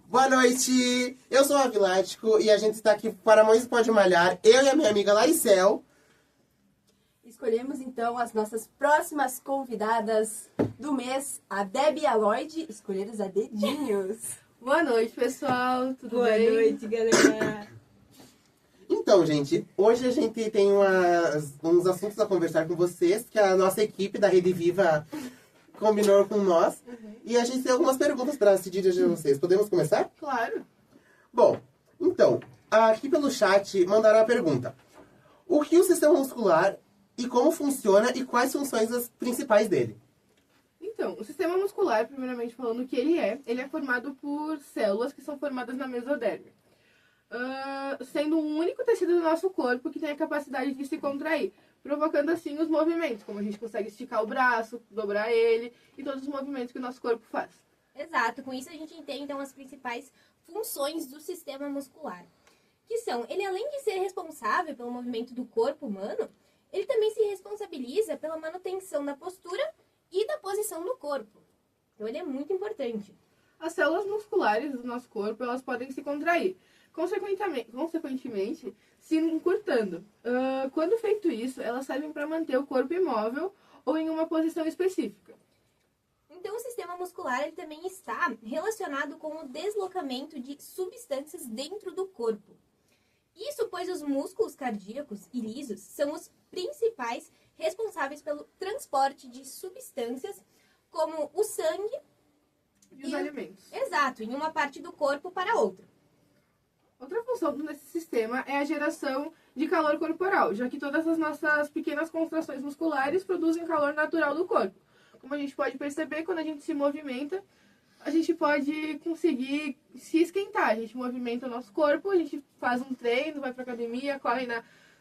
Boa noite! Eu sou a Vilático e a gente está aqui para Mais Pode Malhar, eu e a minha amiga Laricel. Escolhemos então as nossas próximas convidadas do mês, a Debbie e a Lloyd, escolheram a dedinhos. Boa noite, pessoal, tudo bem? Boa noite, galera. Então, gente, hoje a gente tem uns assuntos a conversar com vocês, que a nossa equipe da Rede Viva combinou com nós. E a gente tem algumas perguntas para se dirigir a vocês. Podemos começar? Claro. Bom, então, aqui pelo chat mandaram a pergunta. O que é o sistema muscular e como funciona e quais funções as principais dele? Então, o sistema muscular, primeiramente falando o que ele é formado por células que são formadas na mesoderme. Sendo um único tecido do nosso corpo que tem a capacidade de se contrair, provocando assim os movimentos, como a gente consegue esticar o braço, dobrar ele e todos os movimentos que o nosso corpo faz. Exato, com isso a gente entende então as principais funções do sistema muscular, que são, ele além de ser responsável pelo movimento do corpo humano, ele também se responsabiliza pela manutenção da postura e da posição do corpo. Então ele é muito importante. As células musculares do nosso corpo, elas podem se contrair, consequentemente se encurtando. Quando feito isso, elas servem para manter o corpo imóvel ou em uma posição específica. Então o sistema muscular ele também está relacionado com o deslocamento de substâncias dentro do corpo. Isso pois os músculos cardíacos e lisos são os principais responsáveis pelo transporte de substâncias como o sangue E os alimentos. Exato, em uma parte do corpo para outra. Outra função desse sistema é a geração de calor corporal, já que todas as nossas pequenas contrações musculares produzem calor natural do corpo. Como a gente pode perceber, quando a gente se movimenta, a gente pode conseguir se esquentar. A gente movimenta o nosso corpo, a gente faz um treino, vai para academia, corre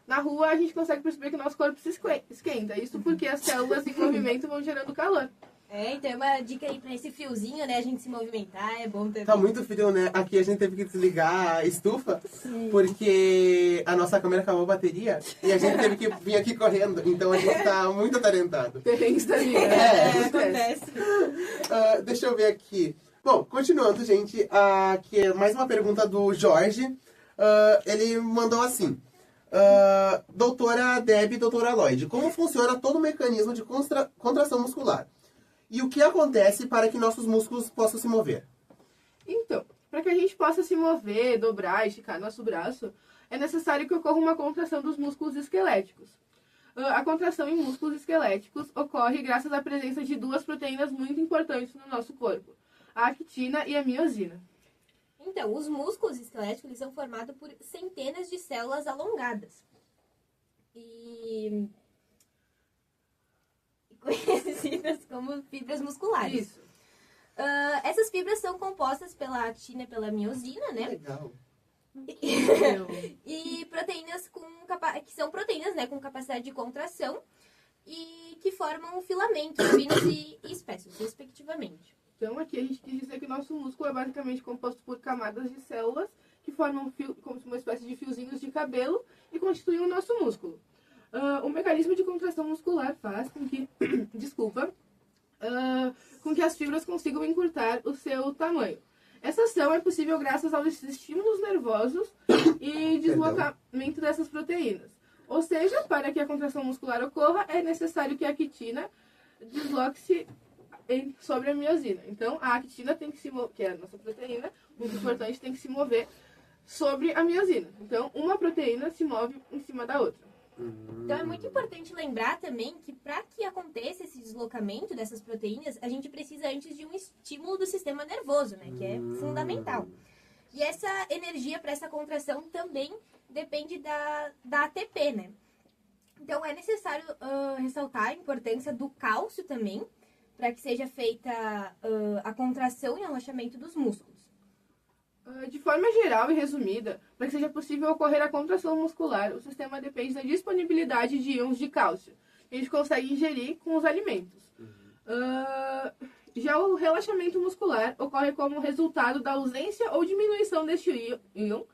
na rua, a gente consegue perceber que o nosso corpo se esquenta. Isso porque as células em movimento vão gerando calor. Então é uma dica aí pra esse friozinho, né? A gente se movimentar, é bom também. Tá muito frio, né? Aqui a gente teve que desligar a estufa, porque a nossa câmera acabou a bateria e a gente teve que vir aqui correndo. Então a gente tá muito atarentado. Perrengues da vida. Acontece. Deixa eu ver aqui. Bom, continuando, gente. Aqui é mais uma pergunta do Jorge. Ele mandou assim. Doutora Debbie, doutora Lloyd, como funciona todo o mecanismo de contração muscular? E o que acontece para que nossos músculos possam se mover? Então, para que a gente possa se mover, dobrar, esticar nosso braço, é necessário que ocorra uma contração dos músculos esqueléticos. A contração em músculos esqueléticos ocorre graças à presença de duas proteínas muito importantes no nosso corpo, a actina e a miosina. Então, os músculos esqueléticos eles são formados por centenas de células alongadas. E conhecidas como fibras musculares. Isso. Essas fibras são compostas pela actina e pela miosina, né? Legal. E proteínas que são proteínas, né, com capacidade de contração e que formam filamentos finos e espessos, respectivamente. Então, aqui a gente quis dizer que o nosso músculo é basicamente composto por camadas de células que formam como uma espécie de fiozinhos de cabelo e constituem o nosso músculo. O mecanismo de contração muscular faz com que, com que as fibras consigam encurtar o seu tamanho. Essa ação é possível graças aos estímulos nervosos e deslocamento dessas proteínas. Ou seja, para que a contração muscular ocorra, é necessário que a actina desloque-se sobre a miosina. Então, a actina tem que se mover, que é a nossa proteína, muito importante, tem que se mover sobre a miosina. Então, uma proteína se move em cima da outra. Então é muito importante lembrar também que para que aconteça esse deslocamento dessas proteínas, a gente precisa antes de um estímulo do sistema nervoso, né, que é fundamental. E essa energia para essa contração também depende da ATP, né? Então é necessário ressaltar a importância do cálcio também, para que seja feita a contração e o relaxamento dos músculos. De forma geral e resumida, para que seja possível ocorrer a contração muscular, o sistema depende da disponibilidade de íons de cálcio, que a gente consegue ingerir com os alimentos. Já o relaxamento muscular ocorre como resultado da ausência ou diminuição deste íon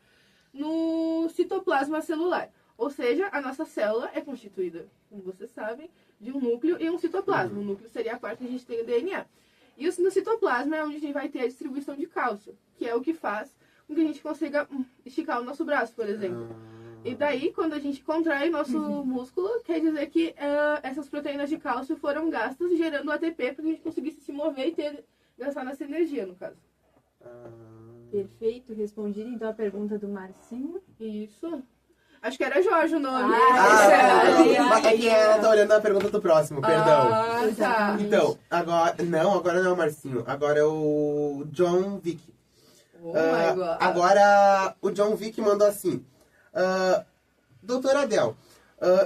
no citoplasma celular. Ou seja, a nossa célula é constituída, como vocês sabem, de um núcleo e um citoplasma. O núcleo seria a parte que a gente tem o DNA. E no citoplasma é onde a gente vai ter a distribuição de cálcio, que é o que faz com que a gente consiga esticar o nosso braço, por exemplo. E daí, quando a gente contrai nosso músculo, quer dizer que essas proteínas de cálcio foram gastas, gerando ATP para que a gente conseguisse se mover e gastar nossa energia, no caso. Perfeito, respondido então a pergunta do Marcinho. Isso. Acho que era Jorge o nome. É que ela tá olhando a pergunta do próximo, perdão. Tá. Então, agora não é o Marcinho, agora é o John Vick. Oh my God. Agora, o John Vick mandou assim: Doutora Adel,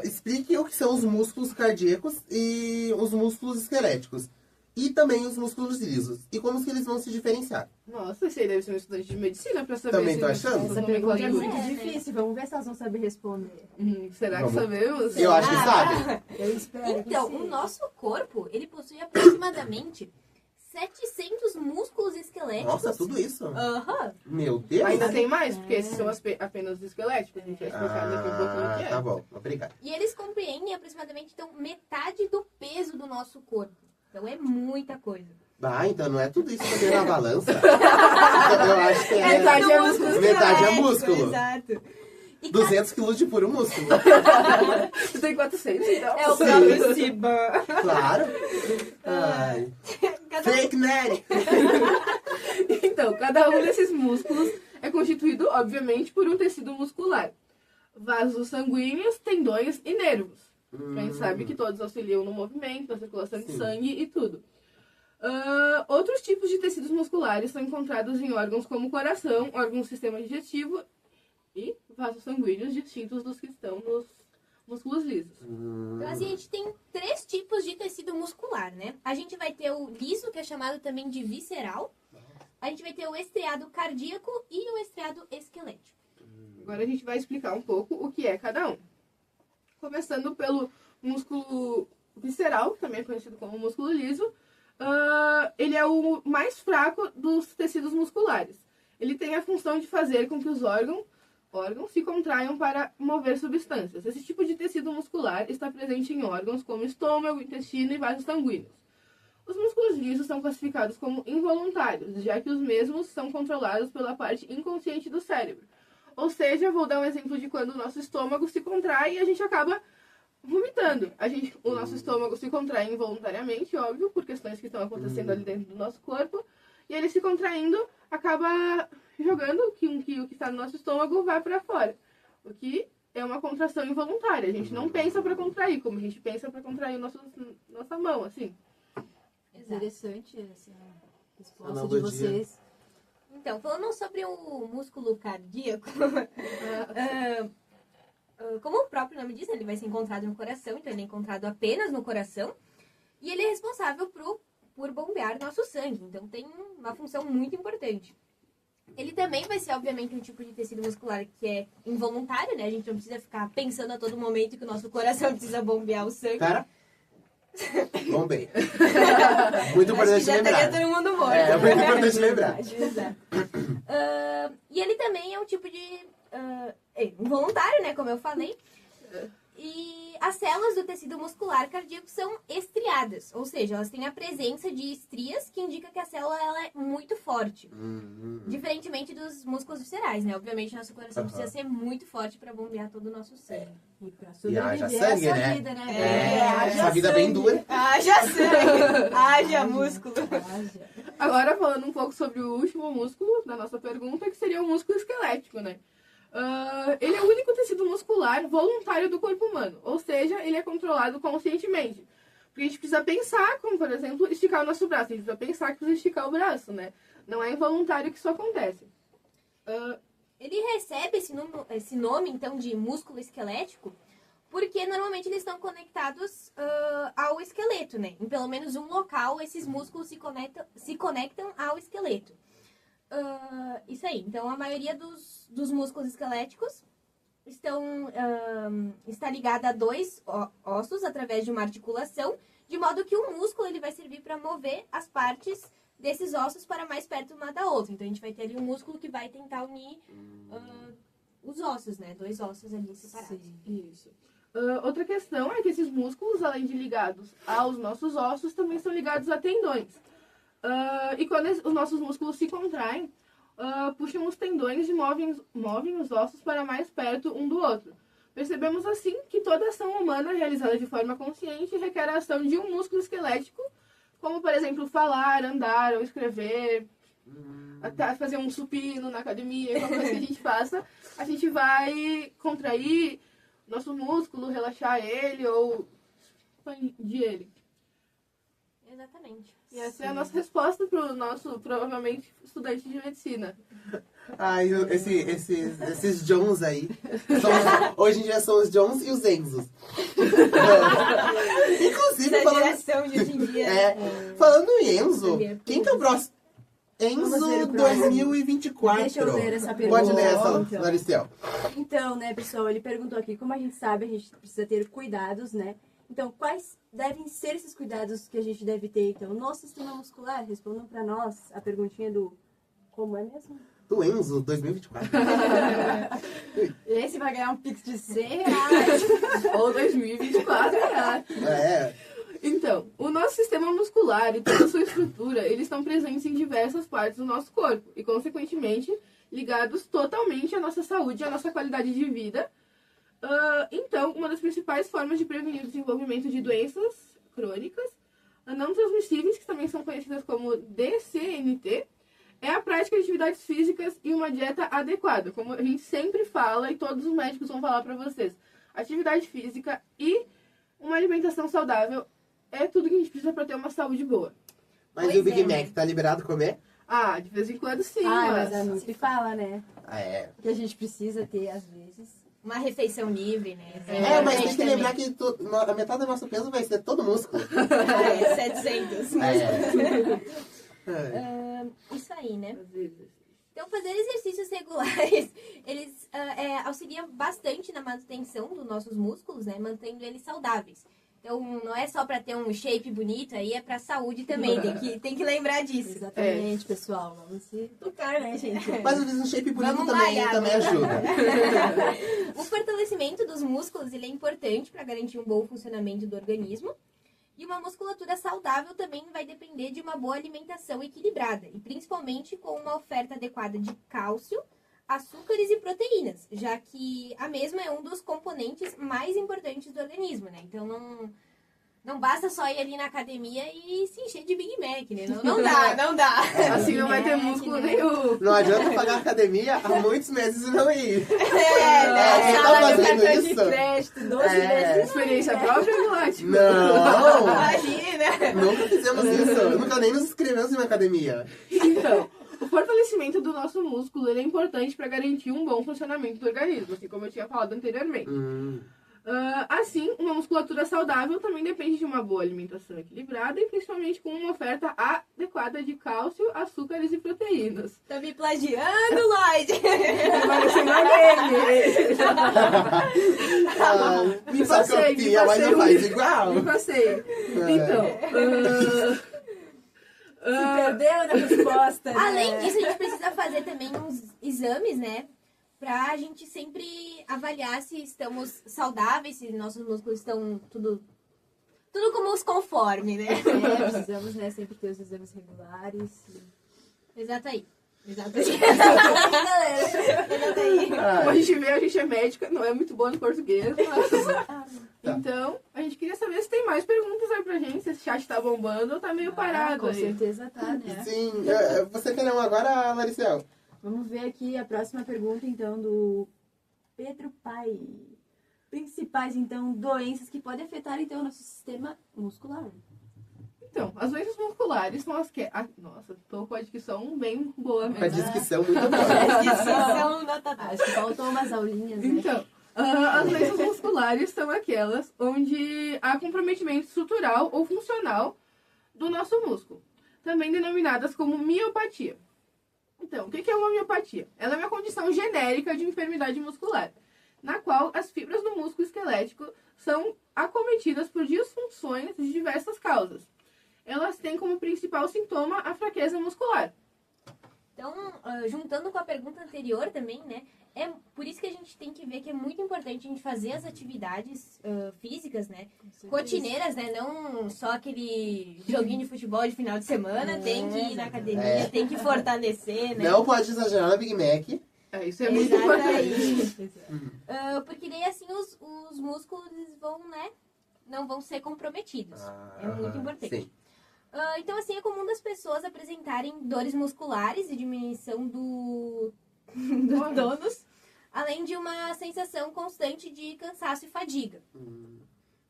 explique o que são os músculos cardíacos e os músculos esqueléticos. E também os músculos lisos. E como que eles vão se diferenciar? Nossa, esse aí deve ser um estudante de medicina pra saber. Também se tô eles achando. são Essa pergunta é nomenclatura. muito difícil. Vamos ver se elas vão saber responder. Será que Vamos. sabemos? Eu acho que sabe. Eu espero Então, que o sim. nosso corpo, ele possui aproximadamente 700 músculos esqueléticos. Nossa, tudo isso? Aham. Meu Deus. Ainda tem mais, porque esses são apenas os esqueléticos. A gente vai explicar daqui a pouco o que é. Tá bom, obrigado. E eles compreendem aproximadamente, então, metade do peso do nosso corpo. Então, é muita coisa. Então não é tudo isso que tem na balança? Eu acho que é... Metade é músculo. Metade é músculo. Exato. E 200 quilos de puro músculo. Você tem 400, então? é o Sim. próprio Siba. Claro. Ai. Fake Nery. Então, cada um desses músculos é constituído, obviamente, por um tecido muscular. Vasos sanguíneos, tendões e nervos. A gente sabe que todos auxiliam no movimento, na circulação de Sim. sangue e tudo. Outros tipos de tecidos musculares são encontrados em órgãos como o coração, órgãos do sistema digestivo e vasos sanguíneos distintos dos que estão nos músculos lisos. Então, assim, a gente tem 3 tipos de tecido muscular, né? A gente vai ter o liso, que é chamado também de visceral. A gente vai ter o estriado cardíaco e o estriado esquelético. Agora a gente vai explicar um pouco o que é cada um. Começando pelo músculo visceral, que também é conhecido como músculo liso. Ele é o mais fraco dos tecidos musculares. Ele tem a função de fazer com que os órgãos se contraiam para mover substâncias. Esse tipo de tecido muscular está presente em órgãos como estômago, intestino e vasos sanguíneos. Os músculos lisos são classificados como involuntários, já que os mesmos são controlados pela parte inconsciente do cérebro. Ou seja, vou dar um exemplo de quando o nosso estômago se contrai e a gente acaba vomitando. O nosso estômago se contrai involuntariamente, óbvio, por questões que estão acontecendo ali dentro do nosso corpo. E ele se contraindo, acaba jogando que o que está no nosso estômago vai para fora. O que é uma contração involuntária. A gente não pensa para contrair, como a gente pensa para contrair nossa mão, assim. Interessante essa resposta de Analogia. vocês. Então, falando sobre o músculo cardíaco, como o próprio nome diz, ele vai ser encontrado no coração, então ele é encontrado apenas no coração. E ele é responsável por bombear nosso sangue, então tem uma função muito importante. Ele também vai ser, obviamente, um tipo de tecido muscular que é involuntário, né? A gente não precisa ficar pensando a todo momento que o nosso coração precisa bombear o sangue. Pera. Bom, bem. Muito Acho que importante já lembrar. estaria todo mundo morto. É, muito importante lembrar. Exato. E ele também é um tipo de involuntário, né? Como eu falei. E as células do tecido muscular cardíaco são estriadas, ou seja, elas têm a presença de estrias que indica que a célula ela é muito forte. Diferentemente dos músculos viscerais, né? Obviamente, nosso coração precisa ser muito forte para bombear todo o nosso sangue. E pra E haja sobreviver sangue, essa né? vida, né? Essa vida bem dura. Haja sangue! Haja músculo! Haja. Agora, falando um pouco sobre o último músculo da nossa pergunta, que seria o músculo esquelético, né? Ele é o único tecido muscular voluntário do corpo humano, ou seja, ele é controlado conscientemente. Porque a gente precisa pensar, como por exemplo, esticar o nosso braço. A gente precisa pensar que precisa esticar o braço, né? Não é involuntário que isso acontece. Ele recebe esse nome, então, de músculo esquelético, porque normalmente eles estão conectados ao esqueleto, né? Em pelo menos um local, esses músculos se conectam ao esqueleto. Isso aí. Então, a maioria dos músculos esqueléticos está ligada a 2 ossos através de uma articulação, de modo que o músculo ele vai servir para mover as partes desses ossos para mais perto uma da outra. Então, a gente vai ter ali um músculo que vai tentar unir os ossos, né? 2 ossos ali separados. Sim. Isso. Outra questão é que esses músculos, além de ligados aos nossos ossos, também são ligados a tendões. E quando os nossos músculos se contraem, puxam os tendões e movem os ossos para mais perto um do outro. Percebemos assim que toda ação humana realizada de forma consciente requer a ação de um músculo esquelético, como, por exemplo, falar, andar ou escrever, até fazer um supino na academia, qualquer coisa que a gente faça, a gente vai contrair nosso músculo, relaxar ele ou expandir ele. Exatamente. E essa é a nossa resposta para o nosso, provavelmente, estudante de medicina. Ai, esses Johns aí. Hoje em dia são os Johns e os Enzos. Inclusive, Essa falando, geração de hoje em dia. falando em Enzo, Sabia. quem que é o próximo? Vamos ver Enzo o próximo. 2024. Deixa eu ler essa pergunta. Pode ler essa, Então. Laricel. Então, né, pessoal, ele perguntou aqui, como a gente sabe, a gente precisa ter cuidados, né? Então, quais devem ser esses cuidados que a gente deve ter, então, no sistema muscular? Respondam pra nós a perguntinha do... Como é mesmo? Do Enzo 2024. Esse vai ganhar um pix de 100 reais. Ou 2024, né? É. Então, o nosso sistema muscular e toda a sua estrutura, eles estão presentes em diversas partes do nosso corpo e, consequentemente, ligados totalmente à nossa saúde e à nossa qualidade de vida. Então, uma das principais formas de prevenir o desenvolvimento de doenças crônicas não transmissíveis, que também são conhecidas como DCNT, é a prática de atividades físicas e uma dieta adequada, como a gente sempre fala e todos os médicos vão falar para vocês. Atividade física e uma alimentação saudável é tudo que a gente precisa para ter uma saúde boa. Mas Pois e o Big é. Mac, tá liberado comer? Ah, de vez em quando sim, Mas a Nutri fala, né? É. Que a gente precisa ter, às vezes. Uma refeição livre, né? Mas tem que também. lembrar que a metade do nosso peso vai ser todo músculo. 700. Isso aí, né? Às vezes. Então, fazer exercícios regulares, eles auxiliam bastante na manutenção dos nossos músculos, né? Mantendo eles saudáveis. Então, não é só para ter um shape bonito, aí é para saúde também. Tem que lembrar disso. Exatamente, pessoal. Vamos se tocar, né, gente? Mas às vezes um shape bonito Vamos também malhar, ajuda. O fortalecimento dos músculos ele é importante para garantir um bom funcionamento do organismo. E uma musculatura saudável também vai depender de uma boa alimentação equilibrada. E principalmente com uma oferta adequada de cálcio, açúcares e proteínas. Já que a mesma é um dos componentes mais importantes do organismo, né? Então não basta só ir ali na academia e se encher de Big Mac, né? Não dá. Assim não vai ter músculo nenhum. Não adianta pagar academia há muitos meses e não ir. Quem tá tá fazendo cartão de isso? crédito, 12 É. vezes. Experiência própria, Milate? Não! Imagina! Nunca fizemos isso. Nunca nem nos inscrevemos em uma academia. Então, o fortalecimento do nosso músculo ele é importante para garantir um bom funcionamento do organismo, assim como eu tinha falado anteriormente. Assim, uma musculatura saudável também depende de uma boa alimentação equilibrada e principalmente com uma oferta adequada de cálcio, açúcares e proteínas. Tá me plagiando, Lloyd! Parecendo alguém. Me Só passei, copia, mas não faz igual. Me passei. Então, Se perdeu na resposta, né? Além disso, a gente precisa fazer também uns exames, né? Pra gente sempre avaliar se estamos saudáveis, se nossos músculos estão tudo como os conforme, né? Precisamos, né, sempre ter os exames regulares. Exato aí. como a gente vê, a gente é médica, não é muito boa no português, mas... Então, a gente queria saber se tem mais perguntas aí pra gente, se esse chat tá bombando ou tá meio parado Com aí. certeza tá, né? Sim, você quer um agora, Laricel? Vamos ver aqui a próxima pergunta, então, do Pedro Pai. Principais, então, doenças que podem afetar, então, o nosso sistema muscular. Então, as doenças musculares são as que... nossa, tô com a dicção bem boa Com a mesmo. discussão muito boa. Acho que faltou umas aulinhas, né? Então, as doenças musculares são aquelas onde há comprometimento estrutural ou funcional do nosso músculo, também denominadas como miopatia. Então, o que é uma miopatia? Ela é uma condição genérica de enfermidade muscular, na qual as fibras do músculo esquelético são acometidas por disfunções de diversas causas. Elas têm como principal sintoma a fraqueza muscular. Então, juntando com a pergunta anterior também, né? É por isso que a gente tem que ver que é muito importante a gente fazer as atividades físicas, né? Rotineiras, né? Não só aquele joguinho de futebol de final de semana. Tem que ir na academia, tem que fortalecer, né? Não pode exagerar na Big Mac. Isso é muito importante. Exatamente. Porque daí assim os músculos vão, né? Não vão ser comprometidos. É muito importante. Sim. Então, assim, é comum das pessoas apresentarem dores musculares e diminuição do tônus, além de uma sensação constante de cansaço e fadiga,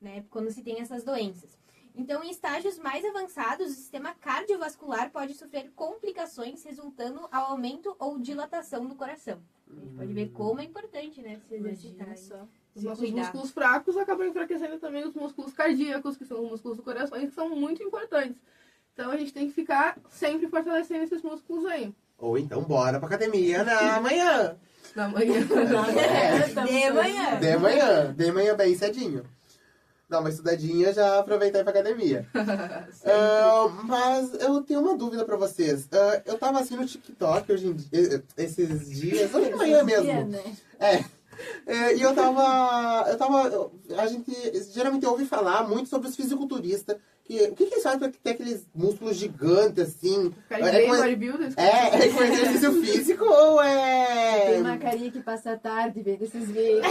né? Quando se tem essas doenças. Então, em estágios mais avançados, o sistema cardiovascular pode sofrer complicações, resultando ao aumento ou dilatação do coração. A gente pode ver como é importante, né? Se exercitar. Os nossos músculos fracos acabam enfraquecendo também os músculos cardíacos, que são os músculos do coração, que são muito importantes. Então a gente tem que ficar sempre fortalecendo esses músculos aí. Ou então bora pra academia na manhã. Na manhã. De manhã bem cedinho. Dá uma estudadinha, já aproveitar e ir pra academia. Mas eu tenho uma dúvida pra vocês. Eu tava assim no TikTok hoje em dia, esses dias, hoje de manhã mesmo. E a gente geralmente ouve falar muito sobre os fisiculturistas. O que eles fazem pra ter aqueles músculos gigantes, assim? Bodybuilders? É com exercício físico ou é... Tem uma carinha que passa a tarde vendo esses vídeos.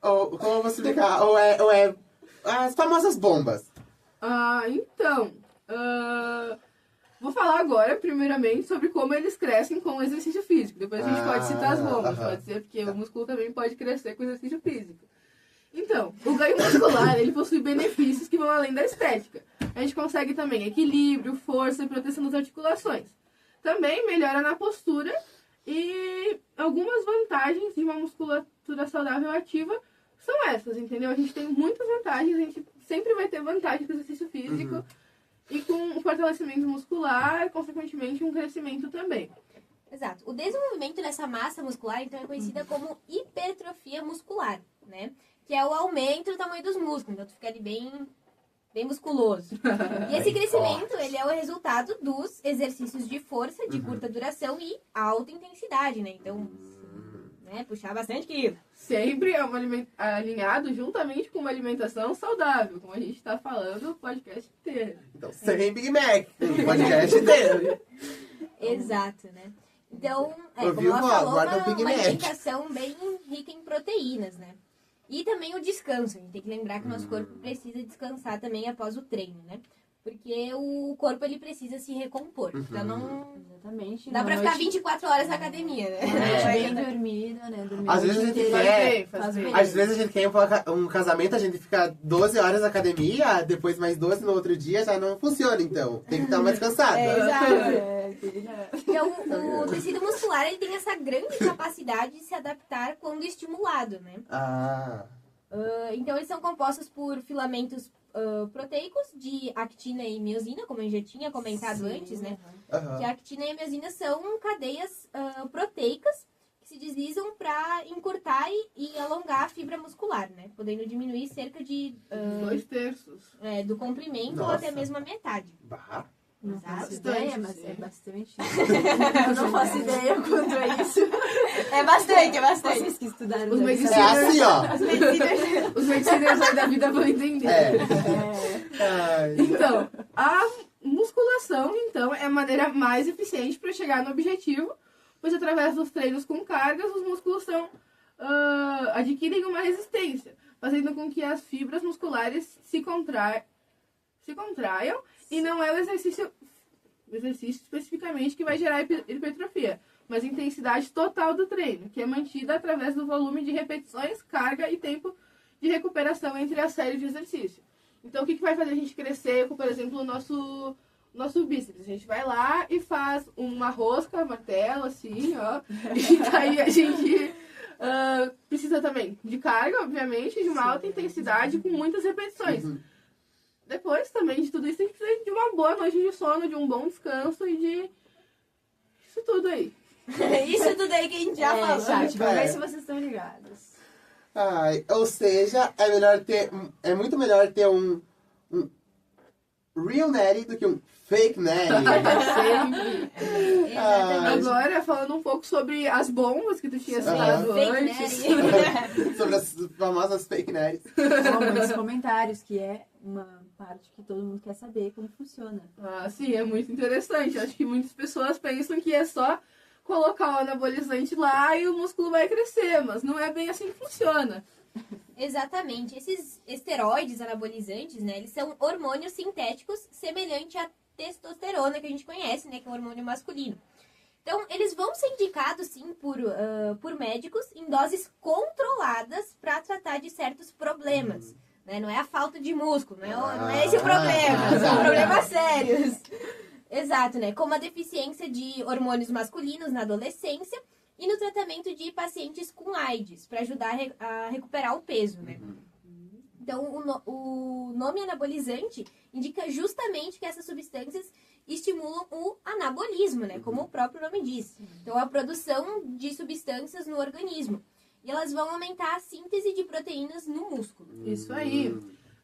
Como eu vou explicar? Ou é as famosas bombas. Então... Vou falar agora, primeiramente, sobre como eles crescem com o exercício físico. Depois a gente pode citar as bombas, pode ser, porque o músculo também pode crescer com o exercício físico. Então, o ganho muscular, ele possui benefícios que vão além da estética. A gente consegue também equilíbrio, força e proteção das articulações. Também melhora na postura e algumas vantagens de uma musculatura saudável e ativa são essas, entendeu? A gente tem muitas vantagens, a gente sempre vai ter vantagem com o exercício físico. E com o fortalecimento muscular, consequentemente, um crescimento também. Exato. O desenvolvimento dessa massa muscular, então, é conhecida como hipertrofia muscular, né? Que é o aumento do tamanho dos músculos. Então, tu fica ali bem musculoso. E esse crescimento, ele é o resultado dos exercícios de força, de curta duração e alta intensidade, né? Então, né, puxar bastante quilo. Sempre é alinhado juntamente com uma alimentação saudável, como a gente está falando o podcast inteiro. Então, sem Big Mac, o podcast inteiro. Exato, né? Então, Ouviu, como ela falou, guarda o Big uma Mac. alimentação bem rica em proteínas, né? E também o descanso. A gente tem que lembrar que o nosso corpo precisa descansar também após o treino, né? Porque o corpo, ele precisa se recompor. Então, não... Exatamente. Dá pra ficar 24 horas na academia, né? Bem dormida, né? Dormir Às vezes a gente quer... Às vezes a gente quer um casamento, a gente fica 12 horas na academia, depois mais 12 no outro dia, já não funciona, então. Tem que estar mais cansada. Exato. Então, o tecido muscular, ele tem essa grande capacidade de se adaptar quando estimulado, né? Então, eles são compostos por filamentos proteicos de actina e miosina, como eu já tinha comentado antes, né? Que a actina e a miosina são cadeias proteicas que se deslizam para encurtar e alongar a fibra muscular, né? Podendo diminuir cerca de 2/3 do comprimento ou até mesmo a metade. Não faço Exato. ideia, mas é bastante. Eu não faço ideia quanto é isso. É bastante, é bastante. Vocês que estudaram. Os devem medicinas, saber. É assim, ó. os medicineiros aí da vida vão entender. Então, a musculação, então, é a maneira mais eficiente para chegar no objetivo, pois através dos treinos com cargas, os músculos adquirem uma resistência, fazendo com que as fibras musculares se contraiam, e não é o exercício especificamente que vai gerar hipertrofia, mas a intensidade total do treino, que é mantida através do volume de repetições, carga e tempo de recuperação entre as séries de exercício. Então, o que vai fazer a gente crescer, por exemplo, o nosso bíceps? A gente vai lá e faz uma rosca, martelo, assim, ó, e daí a gente precisa também de carga, obviamente, de uma alta intensidade com muitas repetições. Depois também de tudo isso, a gente precisa de uma boa noite de sono, de um bom descanso e de isso tudo aí. Isso tudo aí que a gente já falou. Chat, vamos ver se vocês estão ligados. Ou seja, é muito melhor ter real Nery do que um fake Nery. Sempre. Exatamente. Agora, falando um pouco sobre as bombas que tu tinha Sim. citado Fake antes. Nery. Sobre as famosas fake Nerys. Como nos comentários, que é uma parte que todo mundo quer saber como funciona. Ah, sim, é muito interessante. Acho que muitas pessoas pensam que é só colocar o anabolizante lá e o músculo vai crescer, mas não é bem assim que funciona. Exatamente. Esses esteroides anabolizantes, né, eles são hormônios sintéticos semelhante à testosterona que a gente conhece, né, que é o hormônio masculino. Então, eles vão ser indicados, sim, por médicos em doses controladas para tratar de certos problemas. Né? Não é a falta de músculo, não é esse o problema, são problemas sérios. Exato, né? Como a deficiência de hormônios masculinos na adolescência e no tratamento de pacientes com AIDS, para ajudar a recuperar o peso, né? Então, o nome anabolizante indica justamente que essas substâncias estimulam o anabolismo, né? Como o próprio nome diz. Então, a produção de substâncias no organismo. E elas vão aumentar a síntese de proteínas no músculo. Isso aí.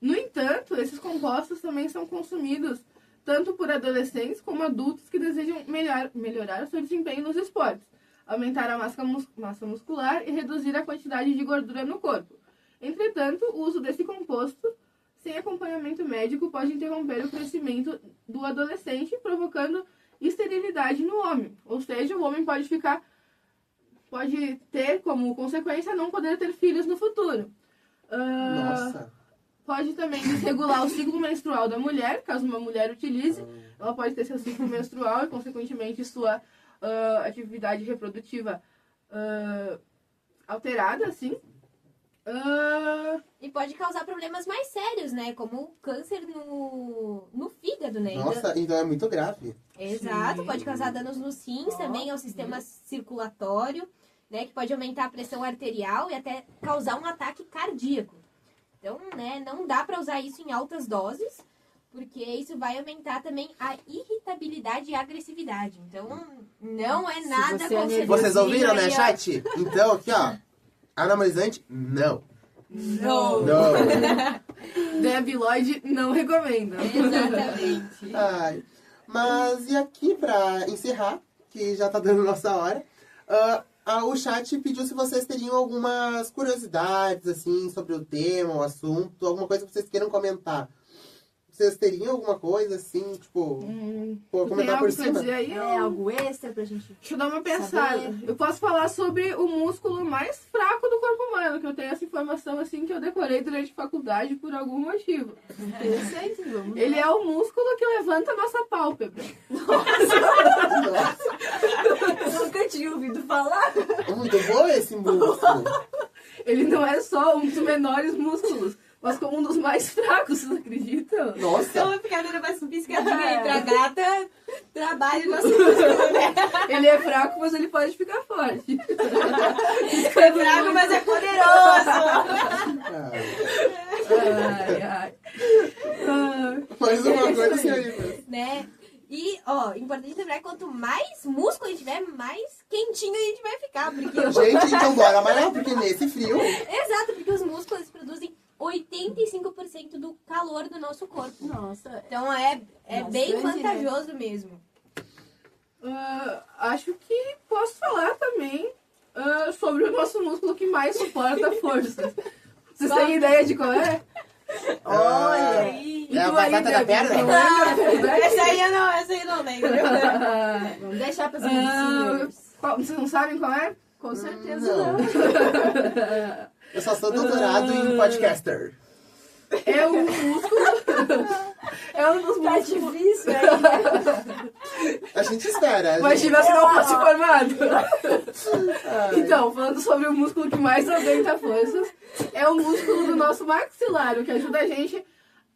No entanto, esses compostos também são consumidos tanto por adolescentes como adultos que desejam melhorar o seu desempenho nos esportes, aumentar a massa muscular e reduzir a quantidade de gordura no corpo. Entretanto, o uso desse composto sem acompanhamento médico pode interromper o crescimento do adolescente, provocando esterilidade no homem. Ou seja, o homem pode ter como consequência não poder ter filhos no futuro. Nossa. Pode também desregular o ciclo menstrual da mulher, caso uma mulher utilize. Ela pode ter seu ciclo menstrual e, consequentemente, sua atividade reprodutiva alterada, assim. E pode causar problemas mais sérios, né? Como câncer no fígado, né? Nossa, então é muito grave. Exato, Sim. pode causar danos nos rins também, ao sistema circulatório, né? Que pode aumentar a pressão arterial e até causar um ataque cardíaco. Então, né, não dá para usar isso em altas doses, porque isso vai aumentar também a irritabilidade e a agressividade. Então, não é nada você é aconselhável. Vocês ouviram, né, Aí, ó. chat? Então, aqui, ó. Anabolizante, não. Não. Não. Debbie Lloyd não recomenda. Exatamente. Ai. Mas e aqui, pra encerrar, que já tá dando nossa hora, o chat pediu se vocês teriam algumas curiosidades, assim, sobre o tema, o assunto, alguma coisa que vocês queiram comentar. Vocês teriam alguma coisa, assim, tipo, por Tem comentar algo por pra cima? dizer aí? É algo extra pra gente... Deixa eu dar uma pensada. Saber. Eu posso falar sobre o músculo mais fraco do corpo humano, que eu tenho essa informação assim que eu decorei durante a faculdade por algum motivo. Interessante, vamos Ele é o músculo que levanta a nossa pálpebra. Nossa, Nunca tinha ouvido falar. muito bom esse músculo. Ele não é só um dos menores músculos, mas como um dos mais fracos, vocês acreditam? Nossa. Então, vou ficar dando mais um piscadinha aí pra gata. Trabalho nosso músculo, né? Ele é fraco, mas ele pode ficar forte. É fraco, mas é poderoso. Ai, ai. Mais uma coisa, senhorita. Né? E, ó, importante lembrar que quanto mais músculo a gente tiver, mais quentinho a gente vai ficar. Porque Gente, então bora malhar, porque nesse frio... Exato, porque os músculos produzem 85% do calor do nosso corpo. Nossa, Então é bem Bastante, vantajoso mesmo. Acho que posso falar também sobre o nosso músculo que mais suporta força. Vocês têm ideia de qual é? olha aí. É a tu aí, batata da Debbie, perna? não lembra? Essa aí eu não lembro. vamos deixar para os Ah, seniors. Vocês não sabem qual é? Com certeza Não. não. Eu só sou doutorado em podcaster. É um músculo. É um dos Tá músculos. difícil aí. A gente espera. Imagina se não fosse formado. Então, falando sobre o músculo que mais aumenta forças, é o músculo do nosso maxilar, o que ajuda a gente...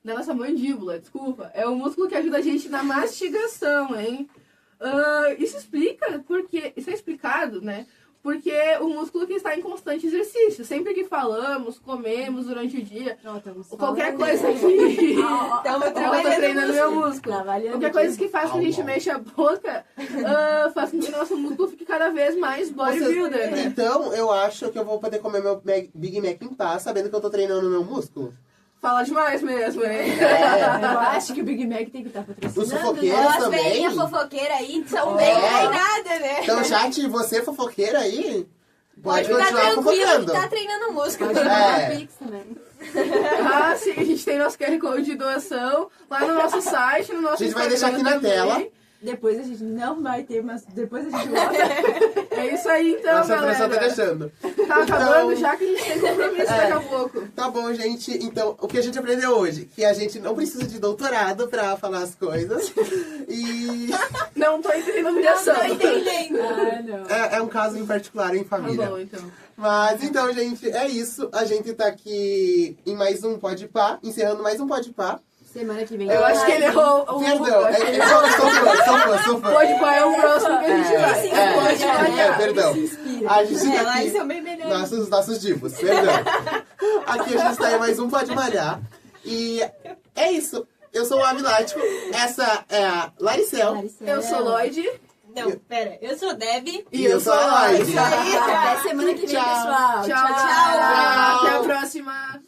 Da nossa mandíbula, desculpa. É o músculo que ajuda a gente na mastigação, hein? Isso explica porque... Isso é explicado, né? Porque o músculo que está em constante exercício. Sempre que falamos, comemos durante o dia, Ó, estamos qualquer falando. coisa que... Estamos Eu tô trabalhando treinando meu músculo. Trabalhando Qualquer coisa que faz que a gente mexa a boca faz com que o nosso músculo fique cada vez mais bodybuilder, né? Então, eu acho que eu vou poder comer meu Big Mac em paz, sabendo que eu tô treinando meu músculo. Fala demais mesmo, hein? Eu acho que o Big Mac tem que estar patrocinando. Os fofoqueiros Ó, as também. velhinhas fofoqueiras aí são É. bem treinadas, né? Então, chat, você fofoqueira aí, pode ficar continuar tranquilo fofocando. que tá treinando música. Pode É. mandar Pix também. Ah, sim, a gente tem nosso QR Code de doação lá no nosso site, no nosso A gente vai deixar aqui na Instagram tela. também. Depois a gente não vai ter, mas depois a gente volta. É isso aí então, Nossa, a produção tá galera. deixando. Tá acabando Então- já que a gente tem compromisso É. daqui a pouco. Tá bom, gente. Então, o que a gente aprendeu hoje? Que a gente não precisa de doutorado pra falar as coisas. E Não tô entendendo a humilhação. Não tô entendendo. Ah, não. é um caso em particular em Tá família. bom, então. Mas então, gente, é isso. A gente tá aqui em mais um Pode Pá, encerrando mais um Pode Pá. Semana que vem. Eu acho que ele errou o... Perdão, eu acho que ele sou fã. Pode pá, é o próximo que a gente vai. Pode pá. Perdão. Se inspira. A gente tá Lá aqui, eles são bem melhores. nossos divos, perdão. Aqui a gente tá em mais um Pode Malhar. E é isso. Eu sou o Avilático, essa é a Laricel. Laricel. Eu sou Lloyd. Não, pera. Eu sou Debbie. E eu sou a Lloyd. Até semana que vem, Tchau. pessoal. Tchau. Até a próxima.